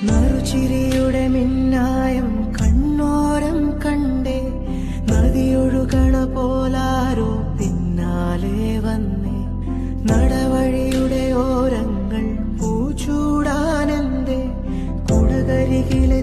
നറുചിരിയുടെ മിന്നായം കണ്ണോരം കണ്ടേ, നദിയൊഴുകണ പോലാരോ പിന്നാലെ വന്നേ. നടവഴിയുടെ ഓരങ്ങൾ പൂച്ചൂടാനെന്തേ, കുടകരികിലെ